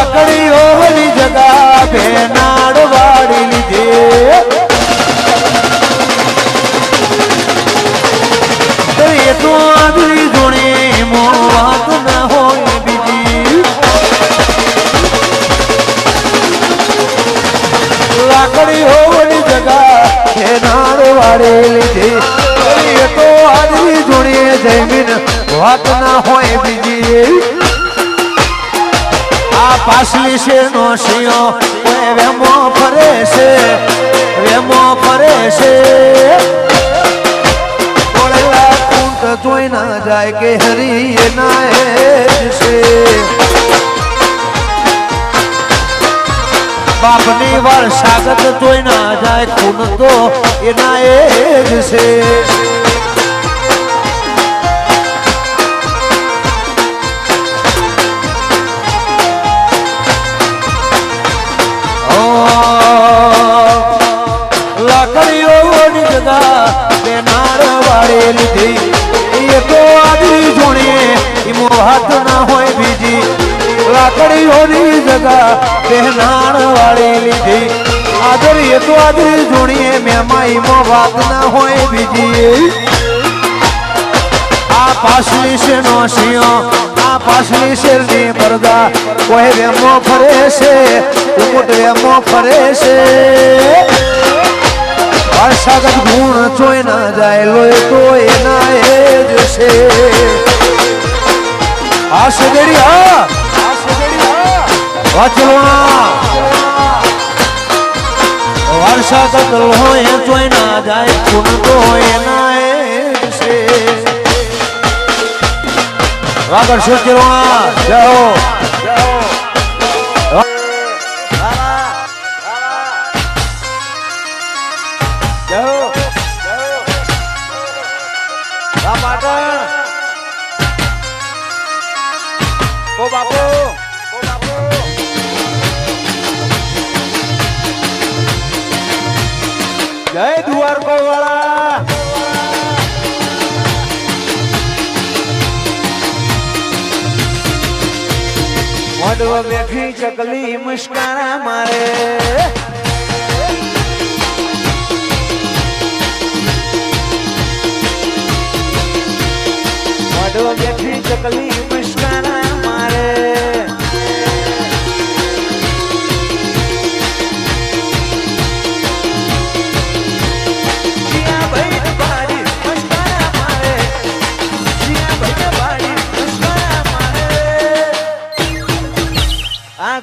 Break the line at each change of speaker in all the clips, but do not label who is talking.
લાકડીઓની જગા ભેનાડ વાળી લીધી એ તો આગળી જોડે વાત ના હોય બીજી લાકડીઓની જગા ભેનાડ વાળી લીધી એ તો આગળી જોડે જમીન વાત ના હોય બીજી આ પાછલી છે નો શિયો વેમો ફરે છે ઓળેલા કુંટ જોઈ ના જાય કે હરી એના છે બાપની વાર સાગત જોઈ ના જાય કુન તો એના જ છે લાકડીઓની જગા બેનાર વાળી લીધી એ તો આદરી જોડે ઈમો હાથ ના હોય બીજી લાકડીઓની જગા બેનાર વાળી લીધી આદરી એ તો આદરી જોડીએ મેમાં ઈમો વાત ના હોય બીજી આ પાછલી છે નો શિયો આ પાછલી શેરની પરદા કોઈ વેમો ફરે છે ઉમટ વેમો ફરે છે સાગત ગુણ ચોઈ ના જાય લોય તો એના જ છે આ સગડી વાચલોણા વારસાગત લોય ચોઈ ના જાય ગુણ તો એના જ છે વાગડ સચલોણા જાઓ જય દ્વારકો વાળા મોઢવા બેઠી ચકલી મુસ્કારા મારે મોઢવા બેઠી ચકલી મુસ્કારા મારે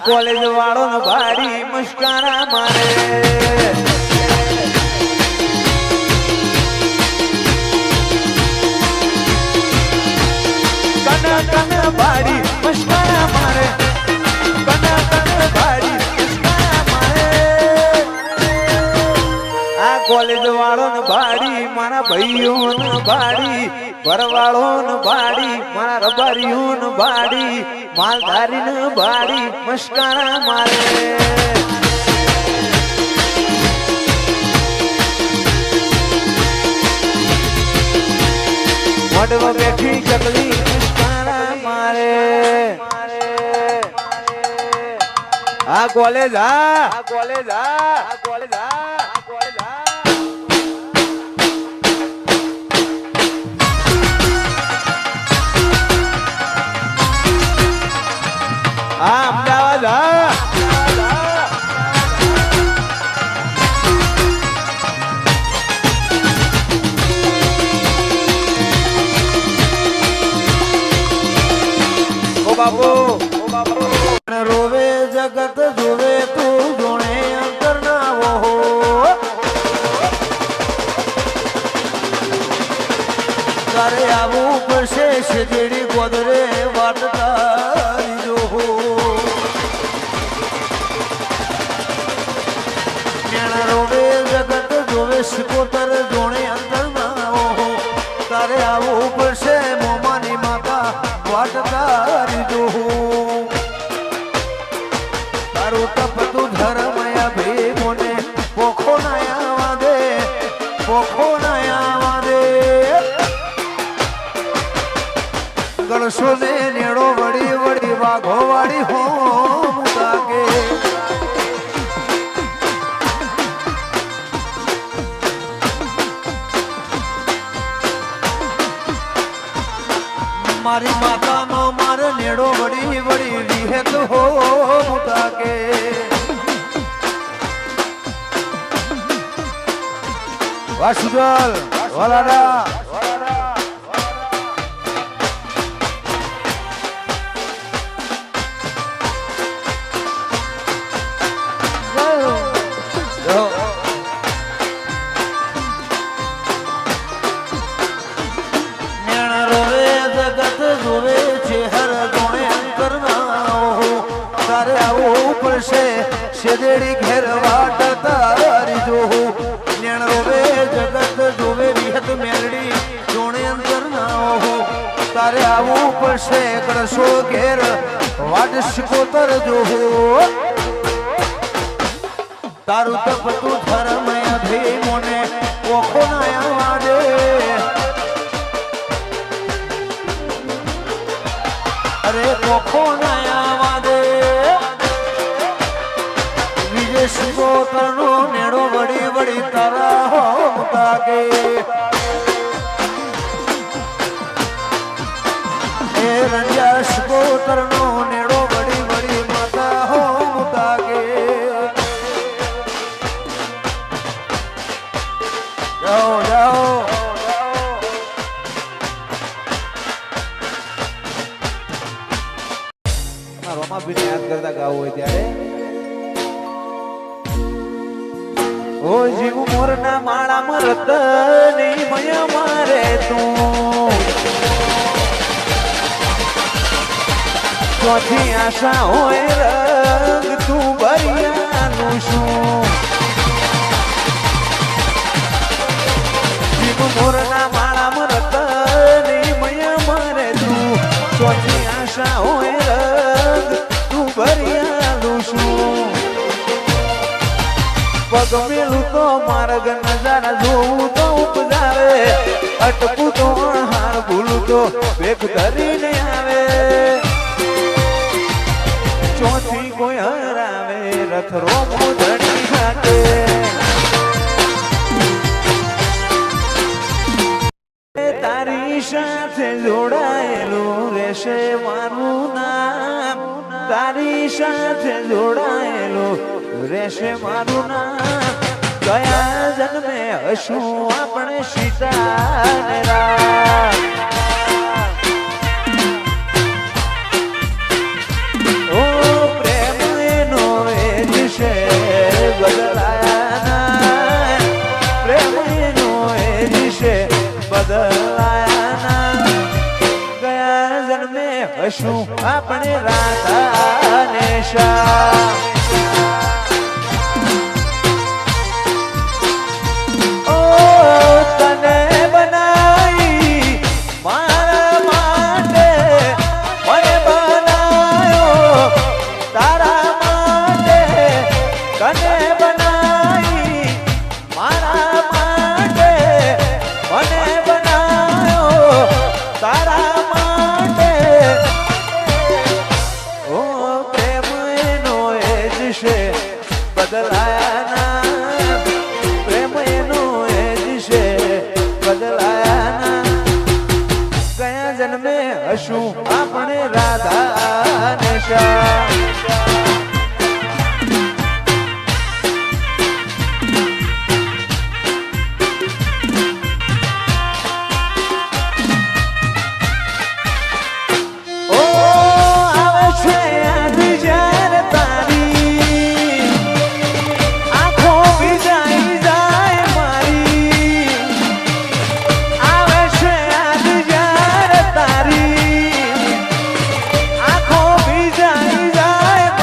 કોલેજ વાળો ને ભાડી મુસ્કારા મારે કન ભાડી મુસ્કારા મારે કન ભાડી મુસ્કારા મારે આ કોલેજ વાળો ને ભાડી મારા ભાઈઓ ને ભાડી ભરવાળો ને ભાડી મારા રબારીઓ ને ભાડી માલધારી ને ભાડી મસ્કારા મારે મોઢવા બેઠી ચકલી મસ્કારા મારે આ કોલેજ આ કોલેજ આ કોલેજ આ કોલેજ અમદાવાદ ઓ બાપુ રોવે જગત જોવે તું જોણે અંતર ના હો તારે આવું પડશે શેરડી ગોદરે વાટતા સિકોતર જોણે અંદર ના તારે આવું પડશે મોમાની માતા વાટકારી જો તારું તપતું ધર્મયા ભીમોને પોખો ના આવા દે ગળશો ને નેડો વળી વાઘો વાળી હો વિહેત હો મુતાકે વાસુદલ વાલાડા શેદેડી ઘેર વાટ તારી જોહું નેણ રોવે જગત જોવે વિહત મેલડી જોણે અંતર ના હો તારે આવું પડશે કરશો ઘેર વાટ શિકોતર જોહો તારું તપ તું ધર્મ અભી મોને ઓખો ના વાડે અરે ઓખો ના વાડે શિકોતરનો નેડો વળી વળી તારા હો મુતાકે એ રંજા શિકોતરનો નેડો વળી વળી માતા હો મુતાકે જાઓ જાઓ રોમાભીને યાદ કરતા ગાવું હોય ત્યારે ઓ જીવ મોરના માળા મરત ની મય મારે તું ચોથી આશા હોય રંગ તું બરિયાનું શું જીવ મોરના માળા મરત ની મય મારે તું ચોથી આશા હોય રંગ તું બરિયાનું શું પગ મેલું તો માર્ગ નજારા જોવું તો ઉપજાવે અટકું તો હાર ભૂલું તો વેગ ધરીને આવે ચોથી કોઈ હરાવે રથ રોમો ધણી ઘાટે તારી સાથે જોડાયેલું રહેશે મારું નામ તારી સાથે જોડાયેલું રહેશે મારું નામ ગયા જન્મે હશું આપણે સીતા ને રામ ઓ પ્રેમ એનો એ દિશે બદલાયા ના પ્રેમ એનો એ દિશે બદલાયા ના ગયા જન્મે હશું આપણે રાધા ને શ્યામ હશું આપણે રાધા ને શ્યામ
આખો ભીજાઈ જાય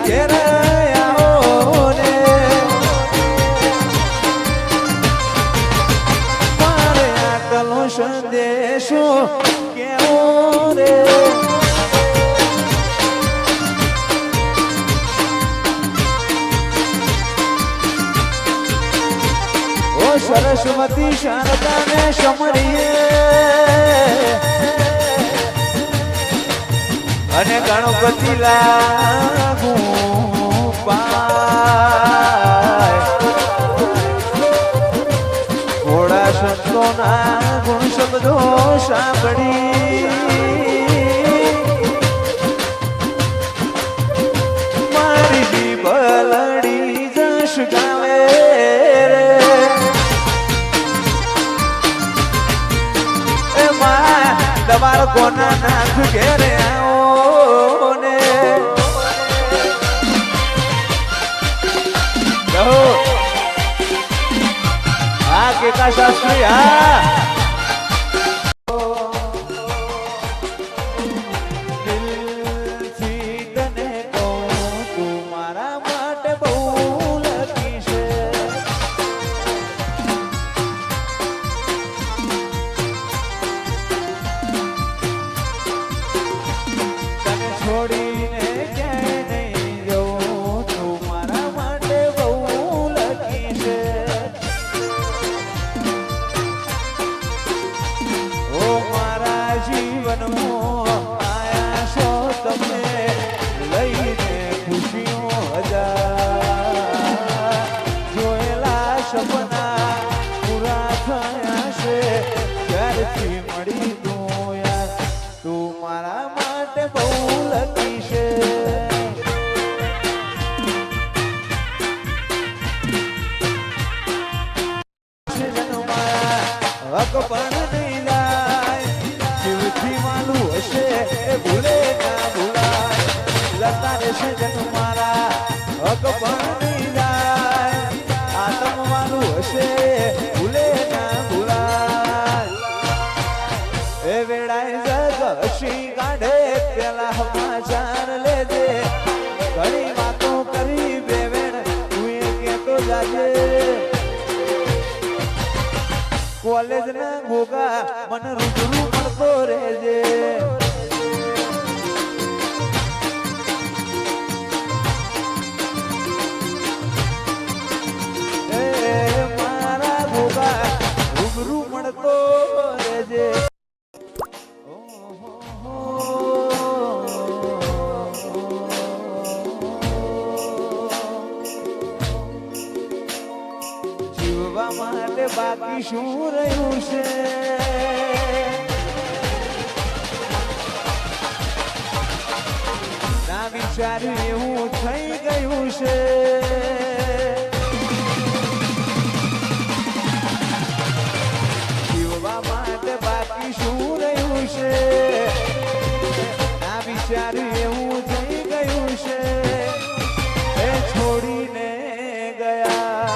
ઘેર આવો ને મારે આટલો સંદેશો કેવો રે સરસ્વતી શારદાને સમરીએ અને ગણપતિ લાગુ પાય થોડા સંતોના ગુણ શબ્દો સાંભળી મારી બીબલડી જશ ગાવે તમારો કોના નાથ ઘેરે આવો ને કહો હા કેકા શાસ્ત્રી હા દિલથી તને કહું તું મારા માટે બહુ લકી છે છોડીને ક્યાંય નહીં જવું તું મારા માટે બહુ લકી છે ઓ મારા જીવનમાં આયા છો તમે લઈને ખુશીઓ હજાર જોયેલા સપના પૂરા થયા છે ક્યારથી મળી તું યાર તું મારા માટે બહુ લકી છે હક પણ નહીં લાય શિવથી માલું હશે એ ભૂલે ના ભૂલાય લતા રહેશે જન મારા હક પણ નહીં લાય આતમ માલું હશે ભૂલે ના ભૂલાય એ વેળાએ જગ હસી કાઢે પેલા સમાચાર લેજે ઘણી વાતો કરી બેવેણ તું એ કેતો જાજે કોલેજ ના ગોગા મને રૂબરૂ મળતો રહેજે એ મારા ગોગા રૂબરૂ મળતો રહેજે જીવવા માટે બાકી શું રહ્યું છે ના વિચાર્યું એવું થઈ ગયું છે જીવવા માટે બાકી શું રહ્યું છે ના વિચાર્યું એવું થઈ ગયું છે એ છોડીને ગયા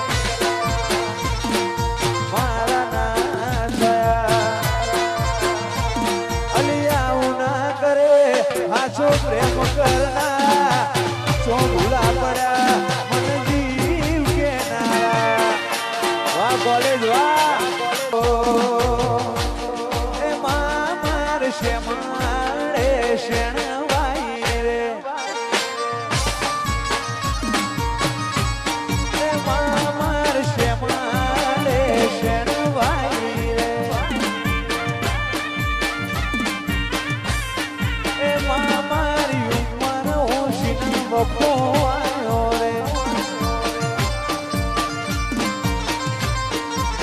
હાચો પ્રેમ કરના છો ભૂલા પડ્યા મને જીવ કે નારા વાહ કોલેજ વાહ એ માર શેમાડે શેણવાઈ રે એ માર શેમાડે શેણવાઈ રે એ મારી ઉંમર ઓછી બપો આવ્યો રે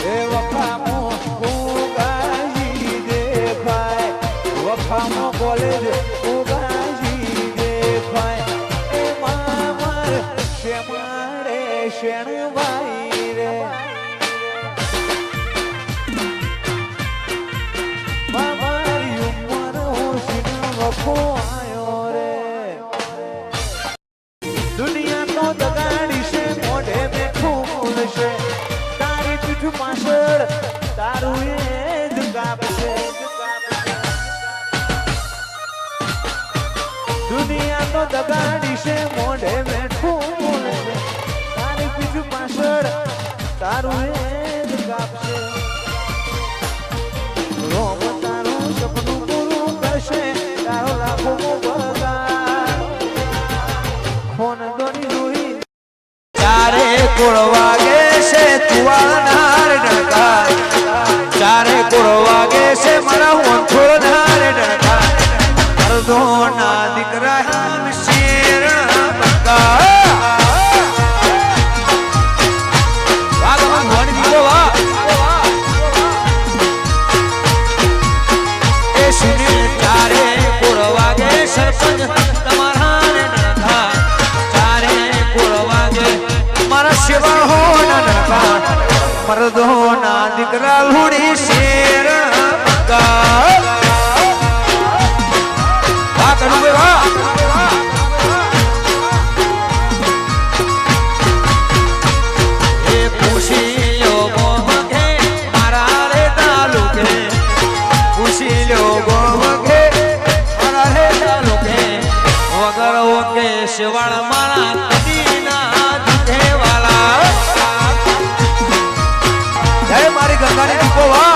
એ વખામો ઉગાજી દેખાય વખામો કોલેજ ઉગાજી દેખાય એ માર શેમાડે શેણવાઈ રે મારી ઉંમર ઓછી બપો આવ્યો રે દુનિયા તો દગાડી છે મોઢે મેઠું બોલશે તારી પીઠ પાછળ તારું એ જ કાપશે દુનિયા તો દગાડી છે મોઢે બેઠું બોલે છે તારી પીઠ પાછળ તારું એ જ કાપશે રોમ તારું સપનું પૂરું કરશે તારો લાખો પગાર ફોન દોરી દોરી ચારે કોળ વાગે છે તુવાનાર ડકા ચારે કોળ વાગે છે મારા હોંથોળ નાર ડકા અર્ધો ના દીકરા હમ શેર બકા વાગમન ભણી દીધો વા એ સુને ચારે કોળ વાગે સરપંચ તમારા ડકા ચારે કોળ વાગે મારા સેવા હો ડકા મરદો ના દીકરા લુડી શેર બકા શિવાળ મારા કદીના દીધે વાલા જય મારી ગંગાની દીપો વા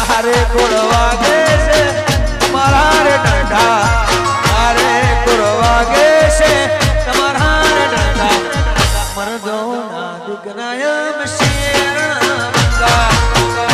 તારે કોળ વાગે છે મારા રે ડંડા તારે કોળ વાગે છે તમારા રે ડંડા મરદો ના દીકરાયમ શેર બંગા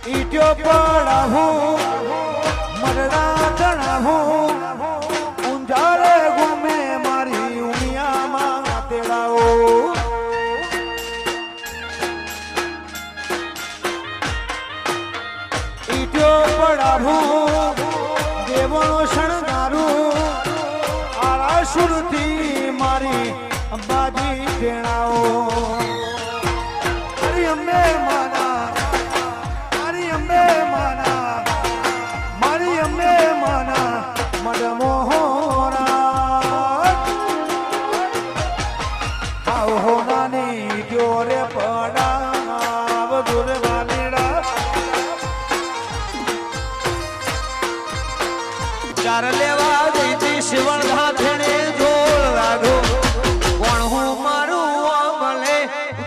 ઈટ્યો પડાવું મરડા ચણાવું ઊંઝારે ગુમે મારી ઉમિયામાં તેડાઓ ઈટ્યો પડાવું દેવનો શણગારું આળા સુરતી મારી બાજી તેડાઓ અરે અમે માના મારી અંબે માના મદમોહરા આવ હોનાની ગયોરે પડાવ દુર્વાલીડા ચાર લેવા જઈતી શિવણ ઘાથણે જોલ લાગો કોણ હું મારું અમલે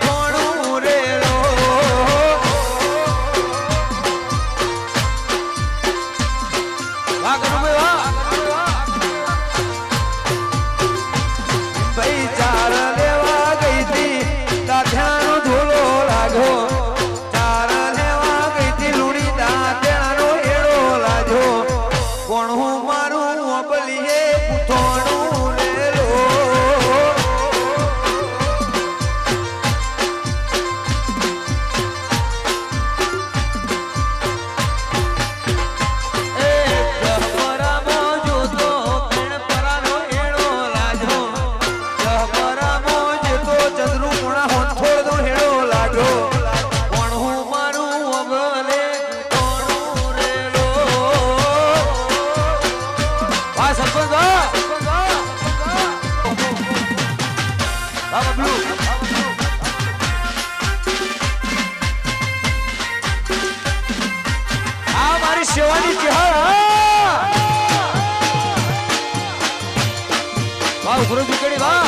કોણું રેલો ભાઈ ચાર લેવા ગઈ હતી દાંત્યાનો ધોલો લાગો ચાર લેવા ગઈ હતી લુણી દાંત્યાનો હેડો લાજો કોણ હું મારું અબલીએ પૂથોણું લેલો સેવાની ચિહાર વાહ ગુરુજી કેડી વાહ